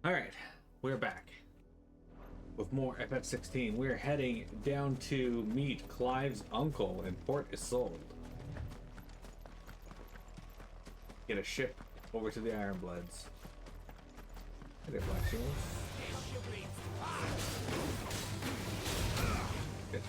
Alright, we're back with more FF16. We're heading down to meet Clive's uncle in Port Isolde. Get a ship over to the Ironbloods. Hey there, Black Shields. Good.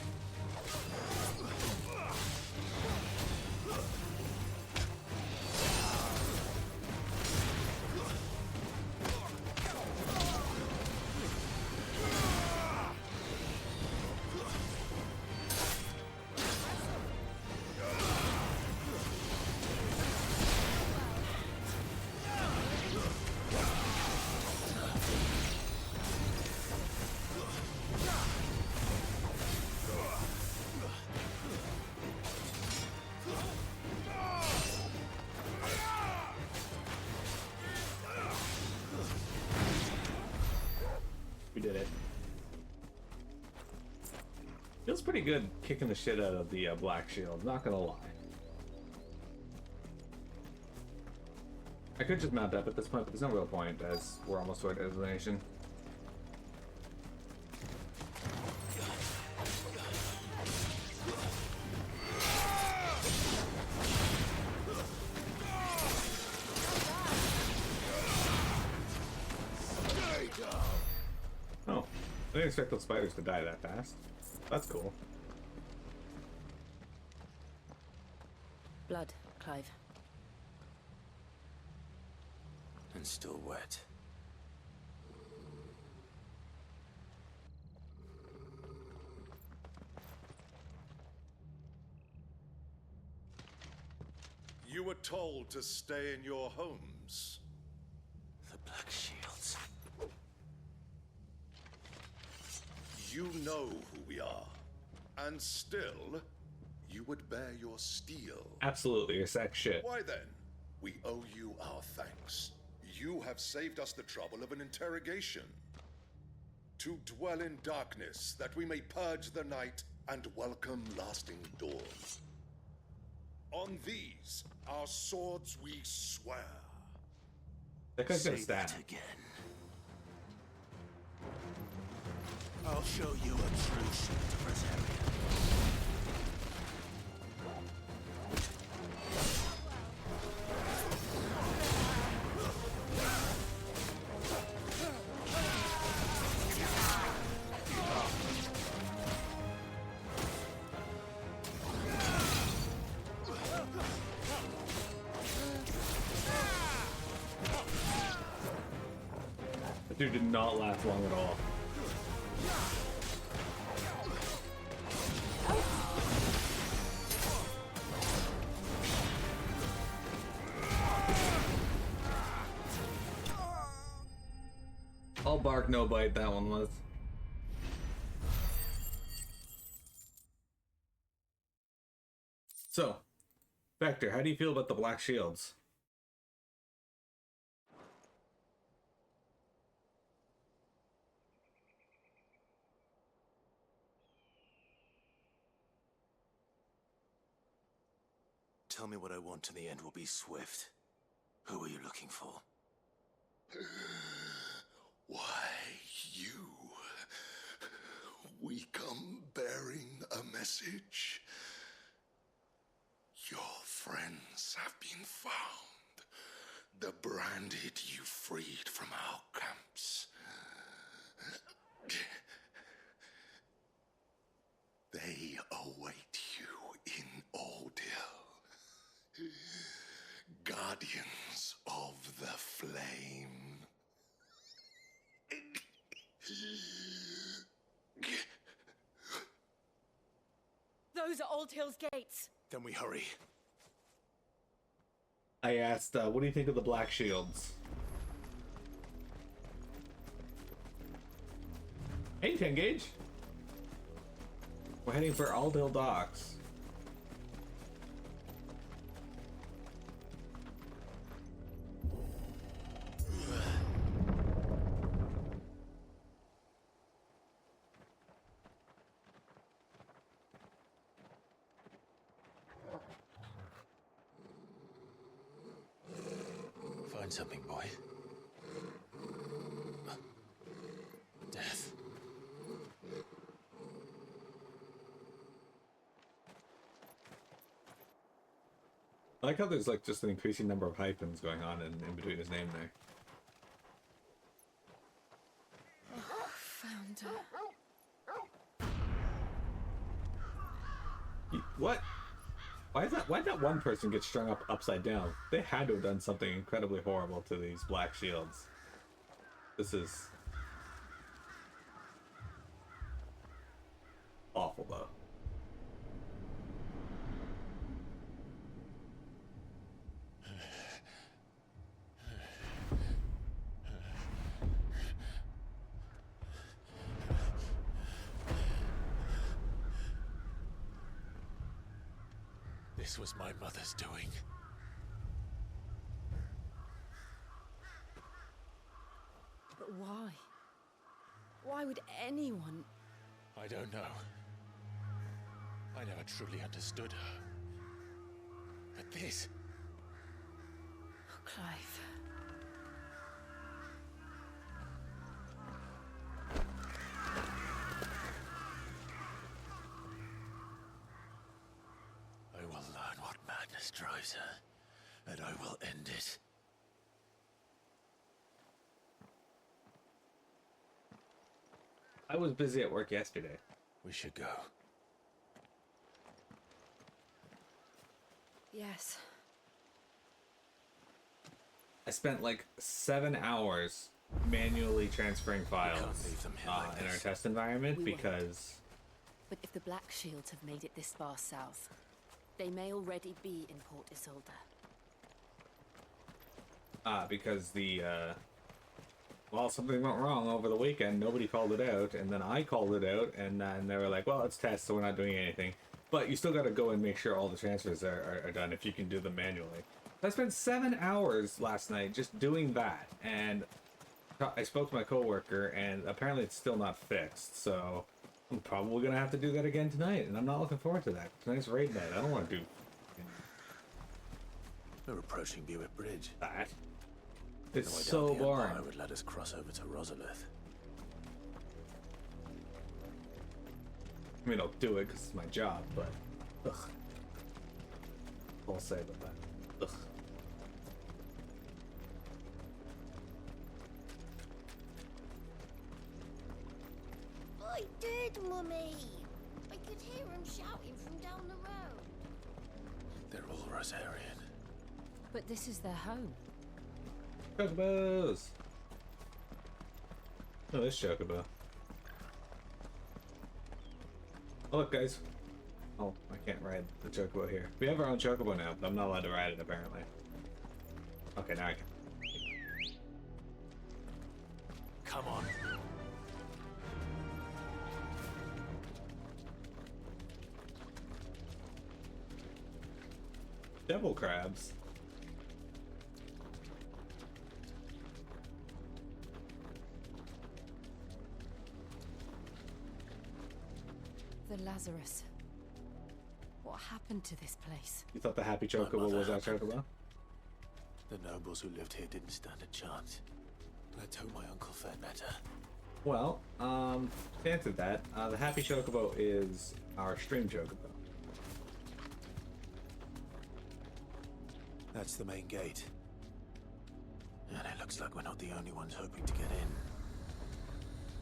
We did it. Feels pretty good kicking the shit out of the Black Shield, not gonna lie. I could just mount up at this point, but there's no real point as we're almost toward elimination. Oh, I didn't expect those spiders to die that fast. That's cool. Blood, Clive. And still wet. You were told to stay in your homes. The Black Shields. You know who we are. And still, you would bear your steel. Absolutely, your sack shit. Why then? We owe you our thanks. You have saved us the trouble of an interrogation. To dwell in darkness, that we may purge the night and welcome lasting dawn. On these, our swords we swear. That guy's gonna Say stab. that again. I'll show you a true Secretariat. That dude did not last long at all. All bark, no bite, that one was. So, Vector, how do you feel about the Black Shields? Tell me what I want and the end will be swift. Who are you looking for? Why, you. We come bearing a message. Your friends have been found. The branded you freed from our camps. They await you in Ordeal. Guardians of the Flame. Those are Old Hill's gates. Then we hurry. I asked, what do you think of the Black Shields? Hey, 10 gauge. We're heading for Aldale Docks. Find something, boy. like how there's like just an increasing number of hyphens going on in between his name there. Found her. What? Why'd that one person get strung up upside down? They had to have done something incredibly horrible to these black shields. This is awful, though. This was my mother's doing. But why? Why would anyone... I don't know. I never truly understood her. But this... Oh, Clive. I will learn what madness drives her, and I will end it. I was busy at work yesterday. We should go. Yes. I spent like 7 hours manually transferring files leave them here like in our this. test environment We won't. because But if the Black Shields have made it this far south, they may already be in Port Isolde. well, something went wrong over the weekend. Nobody called it out, and then I called it out, and then they were like, well, it's test, so we're not doing anything. But you still got to go and make sure all the transfers are done if you can do them manually. I spent 7 hours last night just doing that, and I spoke to my coworker, and apparently it's still not fixed, so I'm probably going to have to do that again tonight, and I'm not looking forward to that. Tonight's raid night. I don't want to do We're approaching Buick Bridge. that. It's No, I doubt so the boring. Empire would let us cross over to Rosalith. I mean, I'll do it because it's my job, but ugh. I'll say about that. Ugh. I did, Mummy. I could hear him shouting from down the road. They're all Rosarian. But this is their home. Chocobos! Oh, this chocobo. Oh, look, guys. Oh, I can't ride the chocobo here. We have our own chocobo now, but I'm not allowed to ride it, apparently. Okay, now I can. Come on. Devil crabs. The Lazarus. What happened to this place? You thought the happy chocobo mother was our happened. chocobo? The nobles who lived here didn't stand a chance. Let's hope my uncle fared better. Well, to answer that, the happy chocobo is our stream chocobo. That's the main gate. And it looks like we're not the only ones hoping to get in.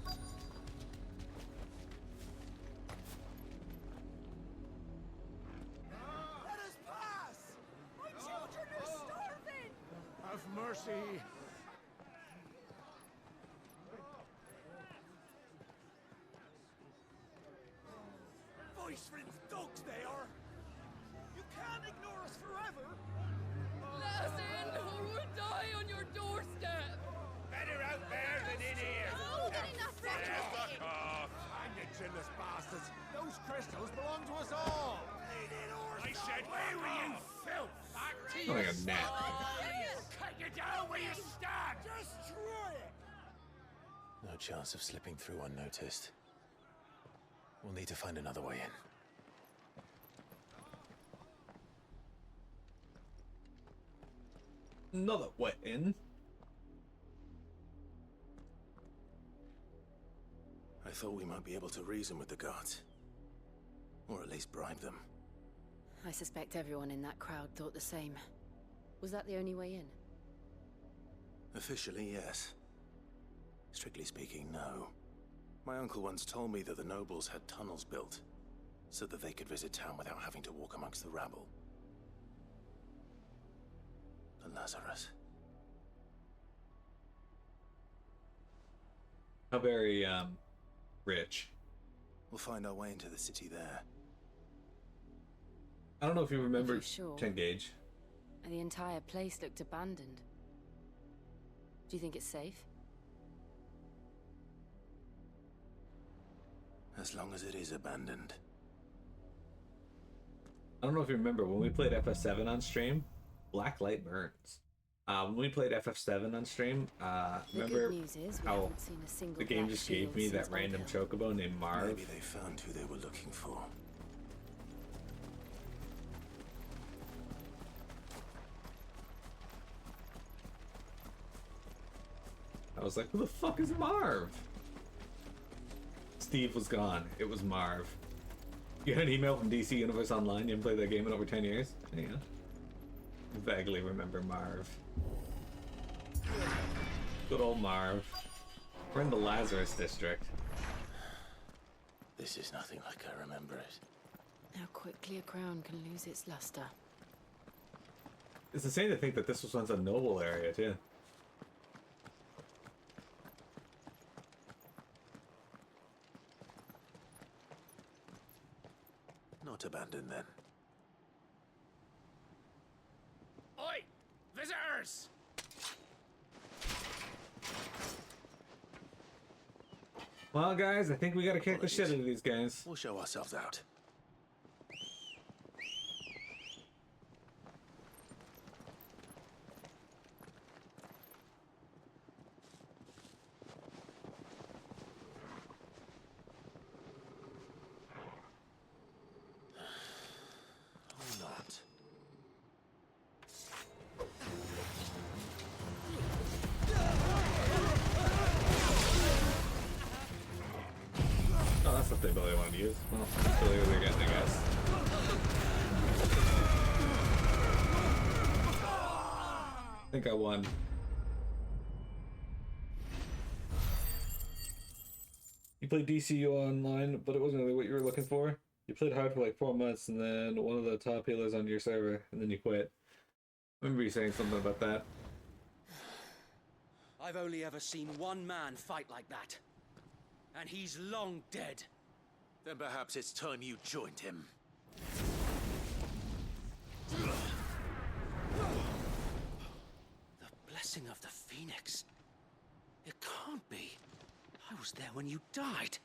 Let us pass! My children are starving! Have mercy! Voice-rinsed dogs they are! You can't ignore us forever! Let us in, or we'll die on your doorstep! Better out there than in here! Oh, get enough racket! Hang the chinless bastards! Those crystals belong to us all! I said, where were you, filth? Back to Oh, like a gnat. Cut you down where you stand! Destroy it! No chance of slipping through unnoticed. We'll need to find another way in. Another way in. I thought we might be able to reason with the guards. Or at least bribe them. I suspect everyone in that crowd thought the same. Was that the only way in? Officially, yes. Strictly speaking, no. My uncle once told me that the nobles had tunnels built, so that they could visit town without having to walk amongst the rabble. The Lazarus. How very, rich. We'll find our way into the city there. I don't know if you remember Are you sure? 10 gauge. The entire place looked abandoned. Do you think it's safe? As long as it is abandoned. I don't know if you remember when we played FF7 on stream, black light burns. When we played FF7 on stream, The remember good news is we how haven't seen a single the game black just gave shield me that since random Old Hill. chocobo named Marv? Maybe they found who they were looking for. I was like, who the fuck is Marv? Steve was gone. It was Marv. You had an email from DC Universe Online. You haven't played that game in over 10 years? Yeah. Vaguely remember Marv. Good old Marv. We're in the Lazarus district. This is nothing like I remember it. How quickly a crown can lose its luster. It's insane to think that this was once a noble area, too. Not abandoned then. Oi! Visitors! Well, guys, I think we gotta kick the shit out of these guys. We'll show ourselves out. Or not. Oh, that's what they really wanted to use. Well, that's really what they're getting, I guess. I think I won. You played DCU online, but it wasn't really what you were looking for. You played hard for like 4 months, and then one of the top healers on your server, and then you quit. I remember you saying something about that. I've only ever seen one man fight like that. And he's long dead. Then perhaps it's time you joined him. The blessing of the Phoenix. It can't be. I was there when you died.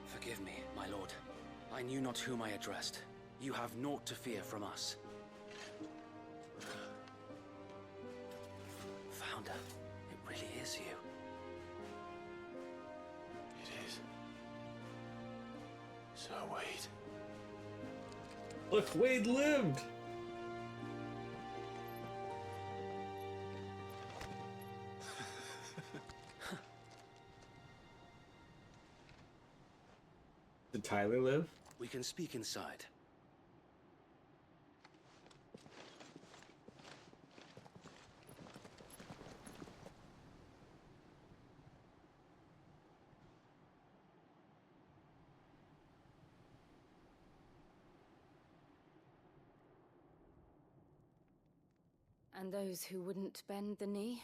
Forgive me, my lord. I knew not whom I addressed. You have naught to fear from us. Founder, it really is you. It is. So wait. Look, Wade lived! Did Tyler live? We can speak inside. And those who wouldn't bend the knee?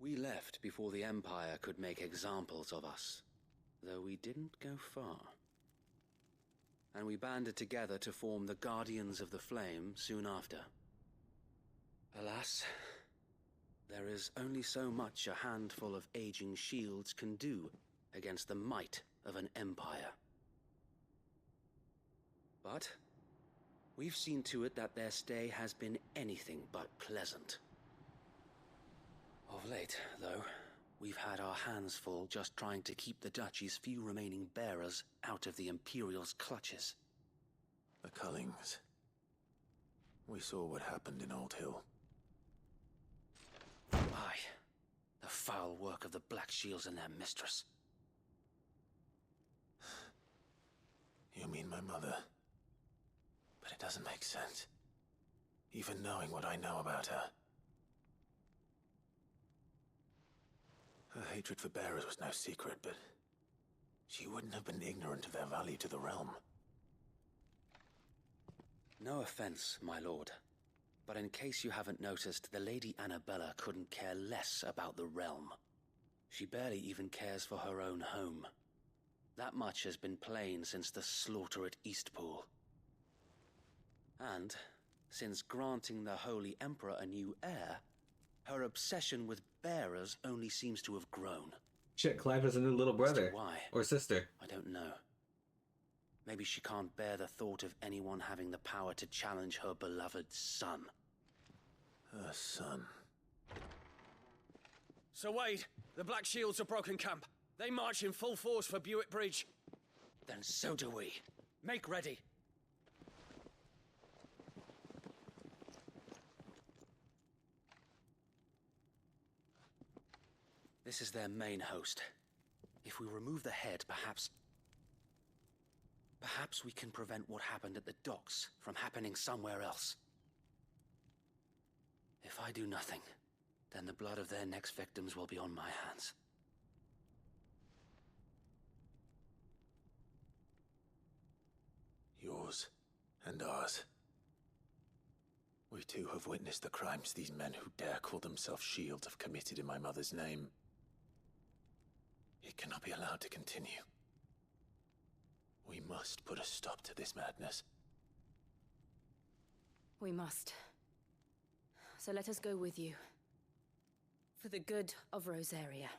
We left before the Empire could make examples of us, though we didn't go far. And we banded together to form the Guardians of the Flame soon after. Alas, there is only so much a handful of aging shields can do against the might of an empire. But we've seen to it that their stay has been anything but pleasant. Of late, though, we've had our hands full just trying to keep the Duchy's few remaining bearers out of the Imperial's clutches. The Cullings. We saw what happened in Old Hill. Aye. The foul work of the Black Shields and their mistress. You mean my mother? But it doesn't make sense. Even knowing what I know about her. Her hatred for bearers was no secret, but she wouldn't have been ignorant of their value to the realm. No offense, my lord. But in case you haven't noticed, the Lady Annabella couldn't care less about the realm. She barely even cares for her own home. That much has been plain since the slaughter at Eastpool. And, since granting the Holy Emperor a new heir, her obsession with bearers only seems to have grown. Shit, Clive has a new little brother. Why? Or sister. I don't know. Maybe she can't bear the thought of anyone having the power to challenge her beloved son. Her son. Sir Wade, the Black Shields have broken camp. They march in full force for Buick Bridge. Then so do we. Make ready. This is their main host. If we remove the head, perhaps we can prevent what happened at the docks from happening somewhere else. If I do nothing, then the blood of their next victims will be on my hands. Yours and ours. We too have witnessed the crimes these men who dare call themselves shields have committed in my mother's name. It cannot be allowed to continue. We must put a stop to this madness. We must. So let us go with you. For the good of Rosaria.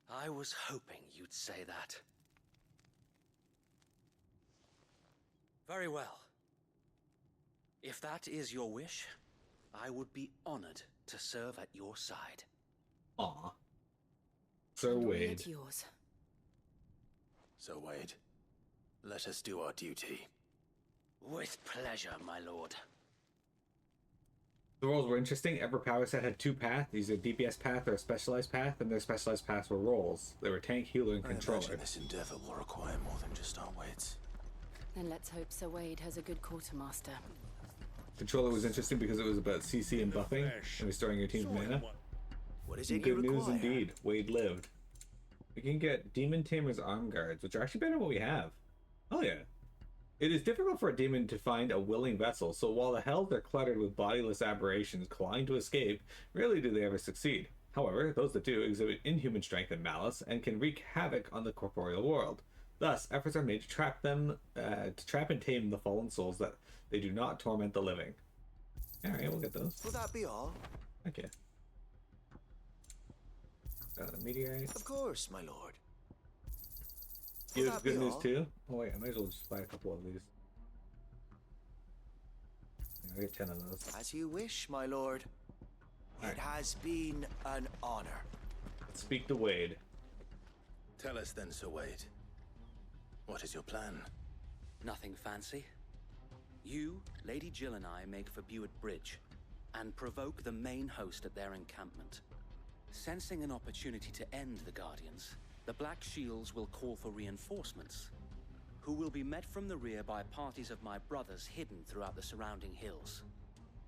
I was hoping you'd say that. Very well. If that is your wish, I would be honored to serve at your side. Aw. Sir And we Wade. at yours. So, Wade, let us do our duty. With pleasure, my lord. The roles were interesting. Every power set had two paths, either a DPS path or a specialized path, and their specialized paths were roles. They were tank, healer, and I controller. imagine this endeavor will require more than just our wits. Then let's hope Sir Wade has a good quartermaster. Controller was interesting because it was about CC and buffing and restoring your team's mana. What is it you Good news require? indeed. Wade lived. We can get Demon Tamer's arm guards, which are actually better than what we have. Oh yeah. It is difficult for a demon to find a willing vessel, so while the hells are cluttered with bodiless aberrations clawing to escape, rarely do they ever succeed. However, those that do exhibit inhuman strength and malice, and can wreak havoc on the corporeal world. Thus, efforts are made to trap them, to trap and tame the fallen souls that they do not torment the living. Alright, we'll get those. Will that be all? Okay. Meteorite. Of course, my lord. You Will have that good be news all? too? Oh wait, I might as well just buy a couple of these. Yeah, I'll get 10 of those. As you wish, my lord. Alright. It has been an honor. Let's speak to Wade. Tell us then, Sir Wade. What is your plan? Nothing fancy. You, Lady Jill and I make for Buick Bridge, and provoke the main host at their encampment. Sensing an opportunity to end the Guardians, the Black Shields will call for reinforcements, who will be met from the rear by parties of my brothers hidden throughout the surrounding hills.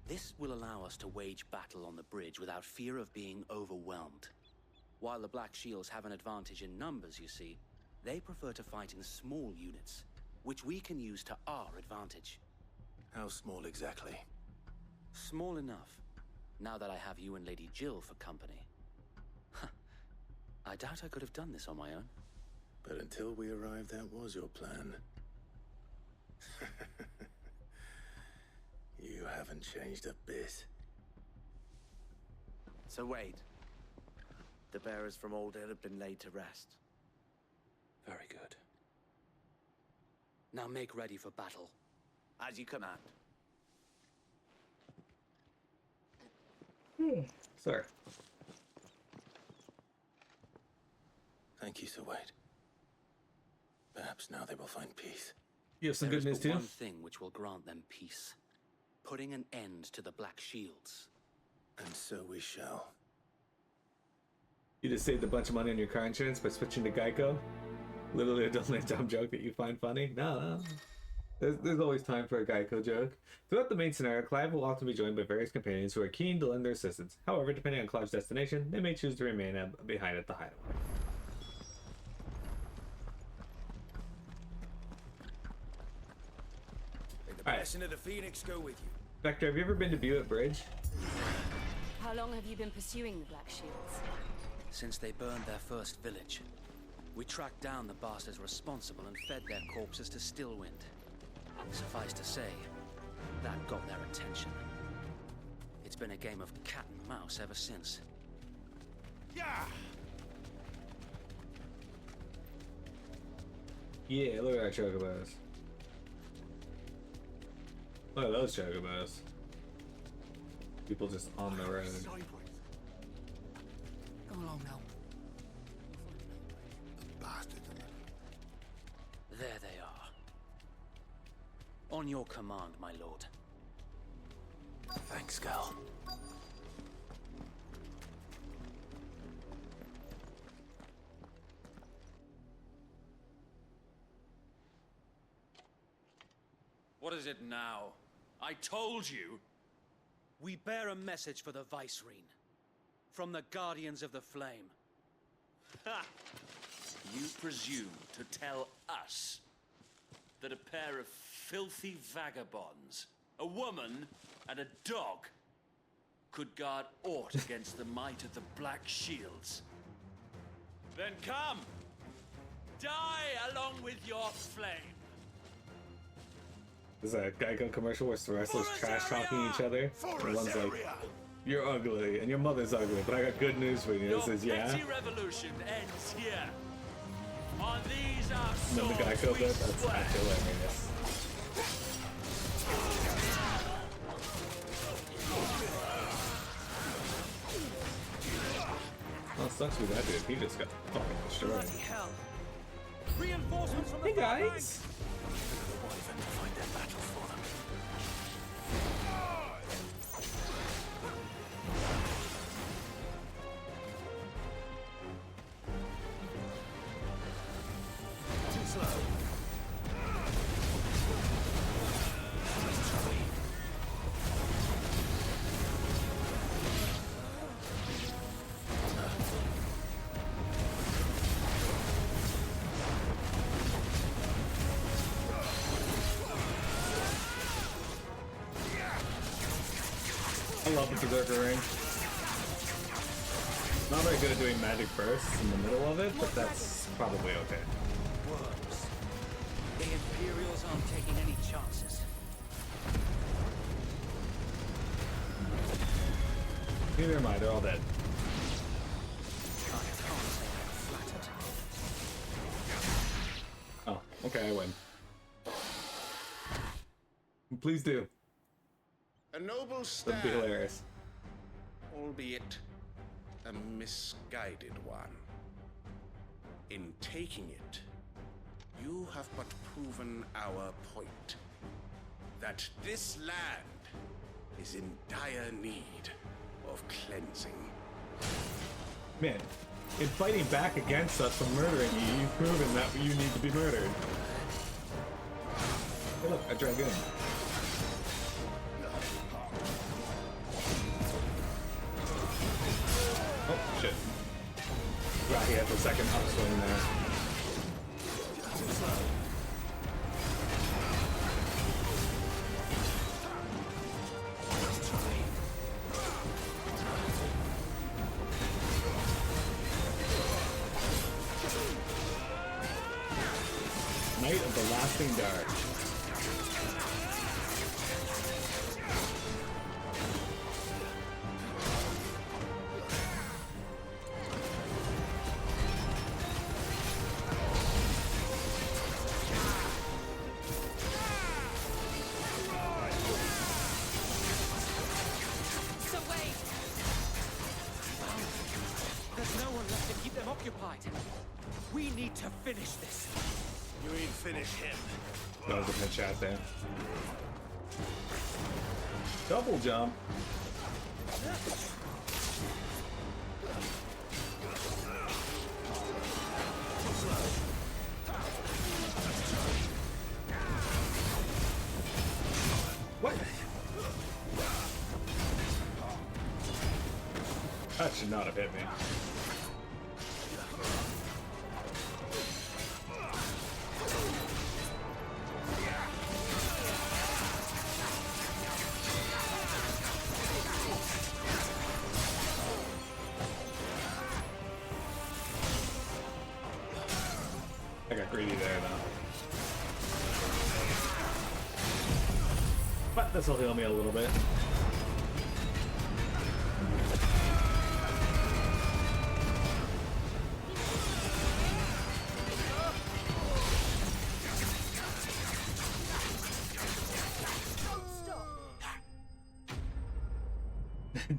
This will allow us to wage battle on the bridge without fear of being overwhelmed. While the Black Shields have an advantage in numbers, you see, they prefer to fight in small units, which we can use to our advantage. How small exactly? Small enough, now that I have you and Lady Jill for company. I doubt I could have done this on my own. But until we arrived, that was your plan. You haven't changed a bit. Sir Wade, the bearers from Old Hill have been laid to rest. Very good. Now make ready for battle. As you command. Sir. Thank you, Sir Wade. Perhaps now they will find peace. You have some There good is news but too? one thing which will grant them peace. putting an end to the Black Shields. And so we shall. You just saved a bunch of money on your car insurance by switching to Geico? Literally a dumb joke that you find funny? No. There's always time for a Geico joke. Throughout the main scenario, Clive will often be joined by various companions who are keen to lend their assistance. However, depending on Clive's destination, they may choose to remain behind at the hideaway. May the blessing of the Phoenix go with you. Vector, have you ever been to Buick Bridge? How long have you been pursuing the Black Shields? Since they burned their first village, we tracked down the bastards responsible and fed their corpses to Stillwind. Suffice to say, that got their attention. It's been a game of cat and mouse ever since. Yeah! Yeah, look at our chocobos. Look at those chocobos. People just on the road. Go along now. Bastard. There they are. On your command, my lord. Thanks, Gal. What is it now? I told you! We bear a message for the Vicereine. From the Guardians of the Flame. Ha! You presume to tell us that a pair of filthy vagabonds, a woman and a dog, could guard aught against the might of the Black Shields? Then come! Die along with your flame! There's a Geico commercial where the wrestlers trash talking each other. And one's like, "You're ugly and your mother's ugly, but I got good news for you." Your It says, "Yeah." petty revolution ends here. On these our And then the swords Geico we bit, that's swear. actually hilarious. Well, it sucks with that dude. He just got fucking destroyed. Bloody hell! Reinforcements from the Hey far bank. guys! Won't even find their battle for them. Too slow. I love the Berserker ring. Not very good at doing magic bursts in the middle of it, but that's probably okay. Worms. The Imperials aren't taking any chances. Neither am I, they're all dead. I can't say I'm flattered. Oh, okay, I win. Please do. A noble That'd stand, be hilarious. albeit a misguided one. In taking it, you have but proven our point. That this land is in dire need of cleansing. Man, in fighting back against us for murdering you, you've proven that you need to be murdered. Hey look, a dragoon. Oh, shit. Right, he had the second upswing there. Knight of the Lasting Dark. So wait! There's no one left to keep them occupied. We need to finish this. You ain't finished him. That was a headshot there. Double jump. What? That should not have hit me. I got greedy there, though. But this will heal me a little bit.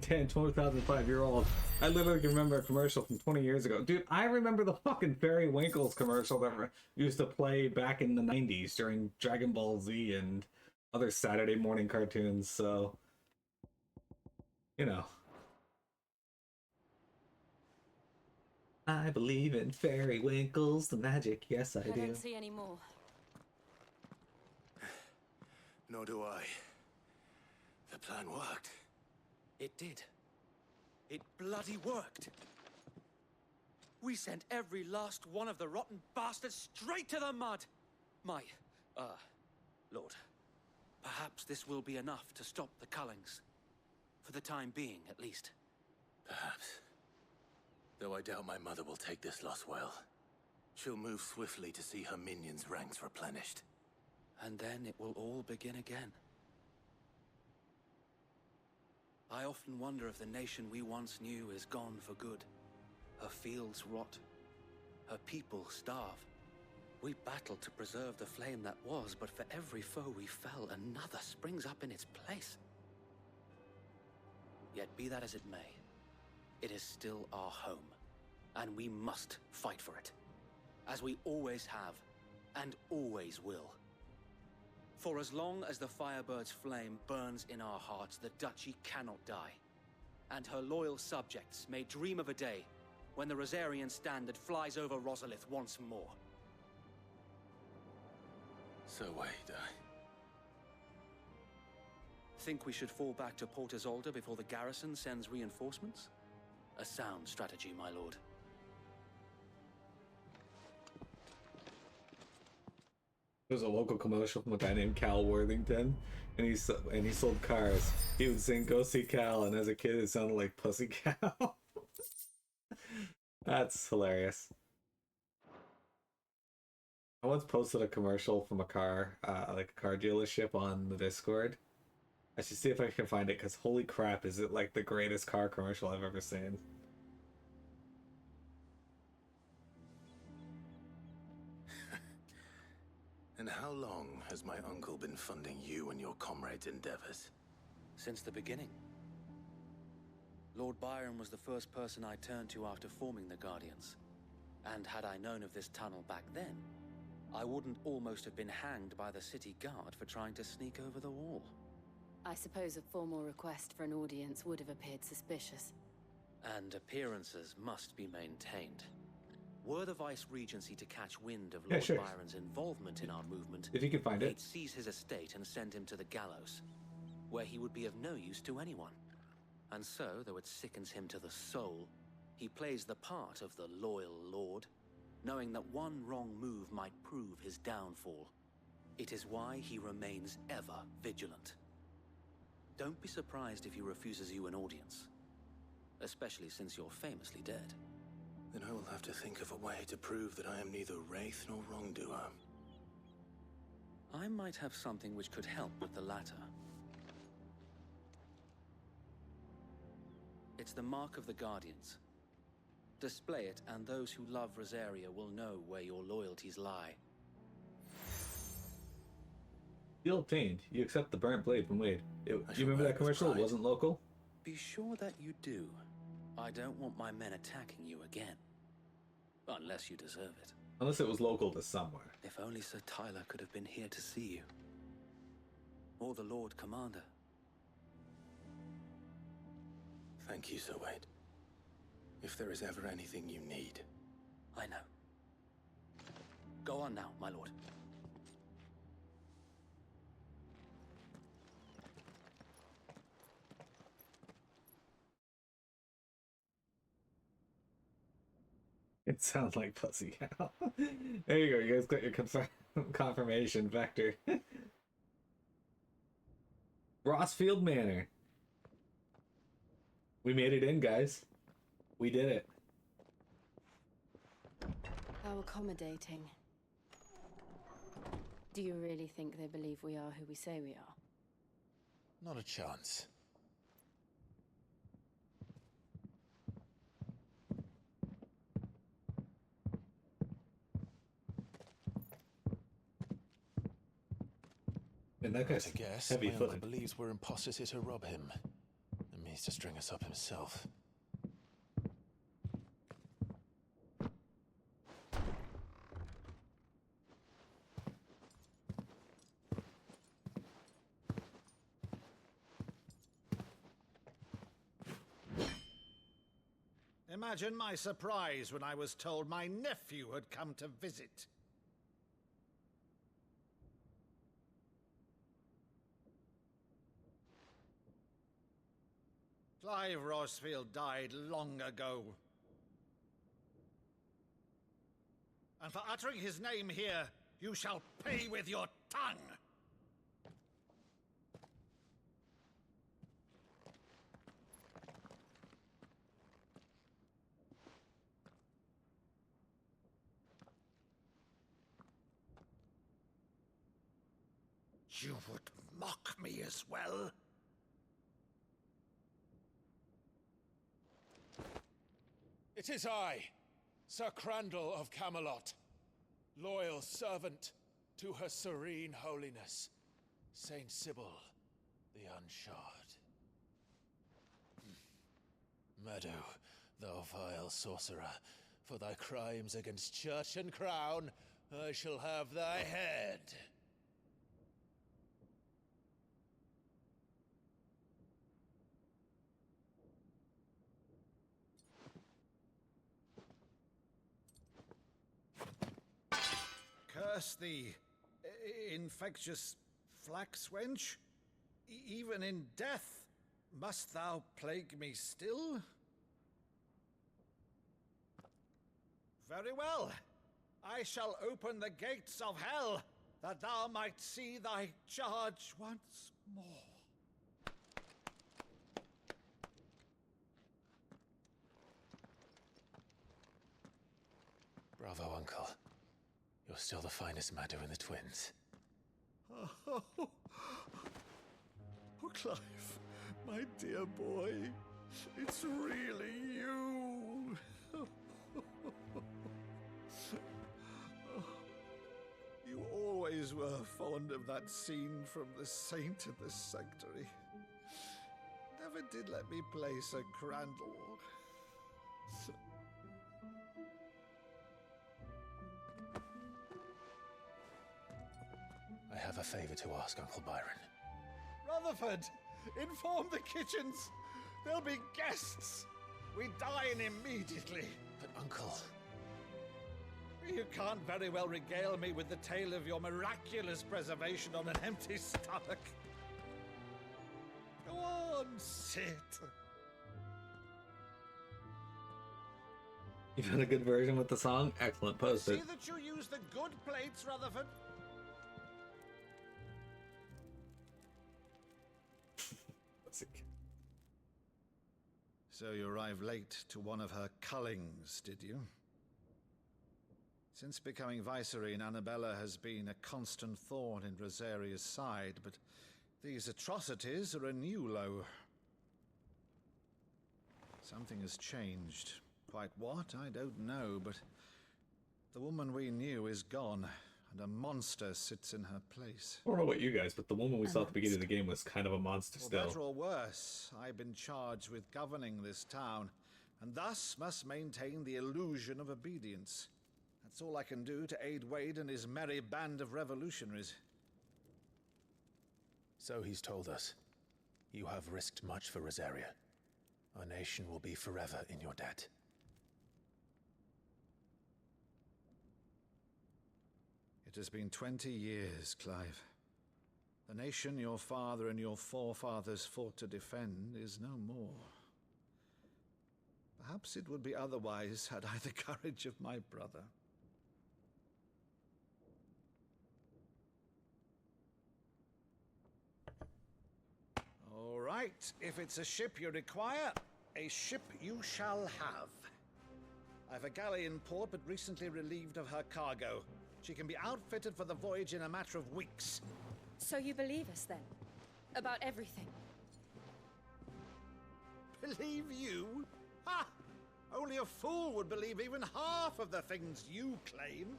Damn, 2005-year-old. I literally can remember a commercial from 20 years ago. Dude, I remember the fucking Fairy Winkles commercial that used to play back in the 90s during Dragon Ball Z and other Saturday morning cartoons, so... You know. I believe in Fairy Winkles, the magic, yes I do. I don't see any more. Nor do I. The plan worked. It did. It bloody worked. We sent every last one of the rotten bastards straight to the mud. My, Lord, perhaps this will be enough to stop the Cullings. For the time being, at least. Perhaps. Though I doubt my mother will take this loss well. She'll move swiftly to see her minions' ranks replenished. And then it will all begin again. I often wonder if the nation we once knew is gone for good. Her fields rot. Her people starve. We battled to preserve the flame that was, but for every foe we fell, another springs up in its place. Yet be that as it may, it is still our home, and we must fight for it, as we always have, and always will. For as long as the Firebird's flame burns in our hearts, the Duchy cannot die. And her loyal subjects may dream of a day when the Rosarian standard flies over Rosalith once more. So wait, Think we should fall back to Port Isolde before the garrison sends reinforcements? A sound strategy, my lord. There's a local commercial from a guy named Cal Worthington, and he sold cars. He would sing "Go See Cal," and as a kid, it sounded like "Pussy Cal." That's hilarious. I once posted a commercial from a car, like a car dealership, on the Discord. I should see if I can find it, because holy crap, is it like the greatest car commercial I've ever seen. And how long has my uncle been funding you and your comrades' endeavors? Since the beginning. Lord Byron was the first person I turned to after forming the Guardians. And had I known of this tunnel back then, I wouldn't almost have been hanged by the city guard for trying to sneak over the wall. I suppose a formal request for an audience would have appeared suspicious. And appearances must be maintained. Were the Vice-Regency to catch wind of Yeah, Lord sure. Byron's involvement in our movement, If you can find it. they'd seize his estate and send him to the gallows, where he would be of no use to anyone. And so, though it sickens him to the soul, he plays the part of the loyal lord, knowing that one wrong move might prove his downfall. It is why he remains ever vigilant. Don't be surprised if he refuses you an audience, especially since you're famously dead. Then I will have to think of a way to prove that I am neither wraith nor wrongdoer. I might have something which could help with the latter. It's the mark of the Guardians. Display it, and those who love Rosaria will know where your loyalties lie. Deal obtained. You accept the burnt blade from Wade. Do you remember that commercial? It wasn't local? Be sure that you do. I don't want my men attacking you again. Unless you deserve it. Unless it was local to somewhere. If only Sir Tyler could have been here to see you. or the Lord Commander. Thank you, Sir Wade. If there is ever anything you need. I know. Go on now, my lord. It sounds like pussy cow. There you go. You guys got your confirmation vector. Rossfield Manor. We made it in, guys. We did it. How accommodating. Do you really think they believe we are who we say we are? Not a chance. And that guy's I guess heavy my uncle footed. believes we're imposters here to rob him, and means to string us up himself. Imagine my surprise when I was told my nephew had come to visit. Clive Rossfield died long ago. And for uttering his name here, you shall pay with your tongue! You would mock me as well? It is I, Sir Crandall of Camelot, loyal servant to Her Serene Holiness, Saint Sybil the Unshod. Meadow, thou vile sorcerer, for thy crimes against church and crown, I shall have thy head. Curse thee, infectious flax wench. Even in death, must thou plague me still? Very well. I shall open the gates of hell, that thou might see thy charge once more. Bravo, Uncle. You're still the finest Meadow in the twins. Oh, Clive, my dear boy, it's really you. You always were fond of that scene from The Saint in the Sanctuary. Never did let me play Sir Crandall. I have a favor to ask, Uncle Byron. Rutherford, inform the kitchens. There'll be guests. We dine immediately. But, Uncle... You can't very well regale me with the tale of your miraculous preservation on an empty stomach. Go on, sit. You found a good version with the song? Excellent, post it. See that you use the good plates, Rutherford. So you arrived late to one of her cullings, did you? Since becoming Vicereine, Annabella has been a constant thorn in Rosaria's side, but these atrocities are a new low. Something has changed. Quite what, I don't know, but the woman we knew is gone, and a monster sits in her place. I don't know about you guys, but the woman we saw at the beginning of the game was kind of a monster Well, still. better or worse, I've been charged with governing this town, and thus must maintain the illusion of obedience. That's all I can do to aid Wade and his merry band of revolutionaries. So he's told us. You have risked much for Rosaria. Our nation will be forever in your debt. It has been 20 years, Clive. The nation your father and your forefathers fought to defend is no more. Perhaps it would be otherwise had I the courage of my brother. All right, if it's a ship you require, a ship you shall have. I've a galley in port, but recently relieved of her cargo. She can be outfitted for the voyage in a matter of weeks. So you believe us then? About everything? Believe you? Ha! Only a fool would believe even half of the things you claim.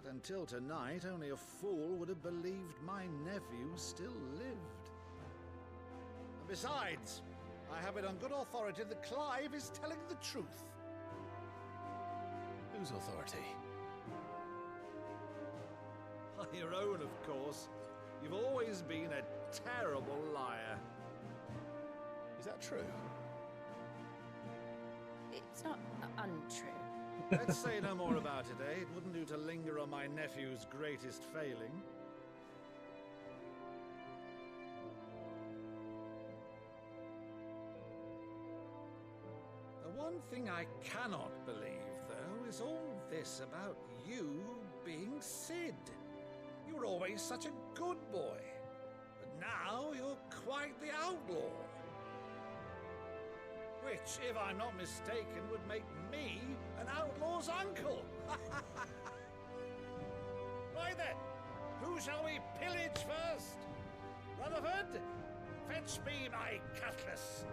But until tonight, only a fool would have believed my nephew still lived. And besides, I have it on good authority that Clive is telling the truth. Whose authority? Your own, of course. You've always been a terrible liar. Is that true? It's not untrue. Let's say no more about it, eh? It wouldn't do to linger on my nephew's greatest failing. The one thing I cannot believe, though, is all this about you being Sid. You were always such a good boy, but now you're quite the outlaw. Which, if I'm not mistaken, would make me an outlaw's uncle. Right then, who shall we pillage first? Rutherford, fetch me my cutlass.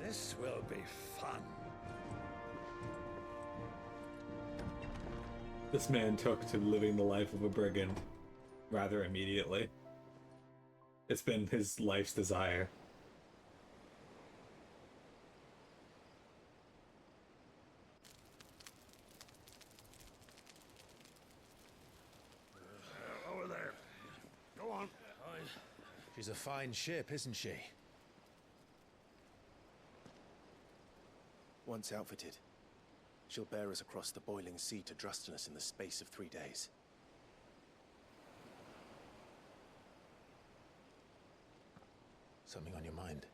This will be fun. This man took to living the life of a brigand rather immediately. It's been his life's desire. Over there. Go on. She's a fine ship, isn't she? Once outfitted, she'll bear us across the boiling sea to Drustenus in the space of 3 days. Something on your mind?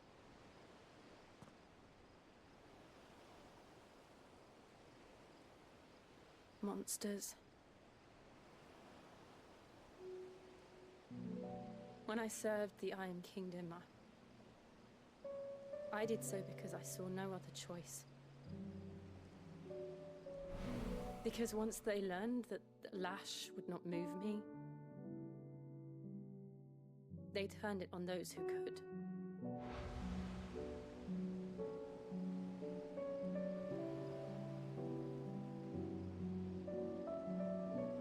Monsters. When I served the Iron Kingdom, I did so because I saw no other choice. Because once they learned that the lash would not move me, they turned it on those who could.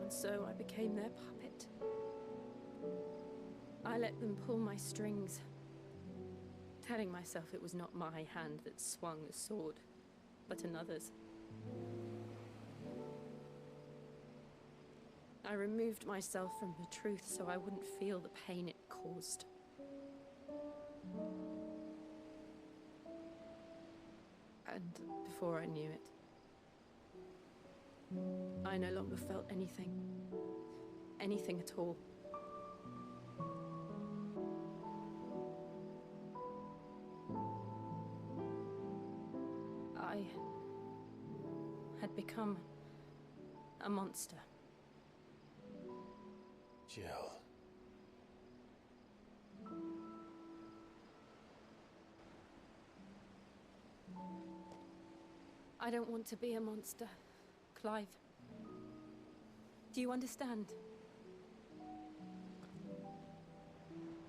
And so I became their puppet. I let them pull my strings, telling myself it was not my hand that swung the sword, but another's. I removed myself from the truth so I wouldn't feel the pain it caused. And before I knew it, I no longer felt anything. Anything at all. I had become a monster. Jill. I don't want to be a monster, Clive. Do you understand?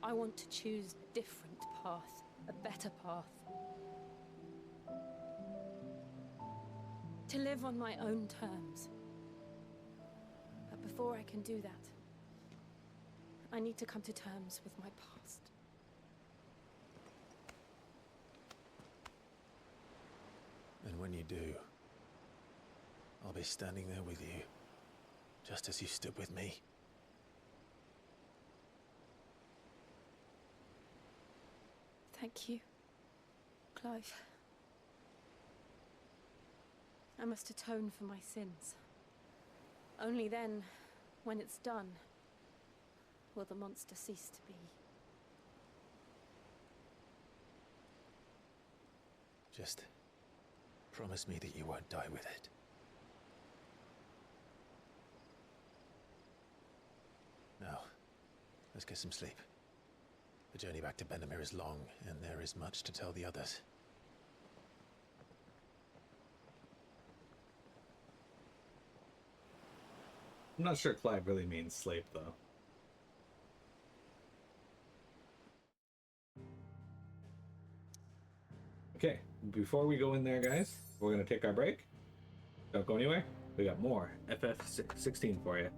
I want to choose a different path, a better path. To live on my own terms. But before I can do that, I need to come to terms with my past. And when you do, I'll be standing there with you, just as you stood with me. Thank you, Clive. I must atone for my sins. Only then, when it's done, will the monster cease to be. Just promise me that you won't die with it. Now, let's get some sleep. The journey back to Benamir is long, and there is much to tell the others. I'm not sure Clive really means sleep, though. Okay, before we go in there, guys, we're going to take our break. Don't go anywhere. We got more FF16 for you.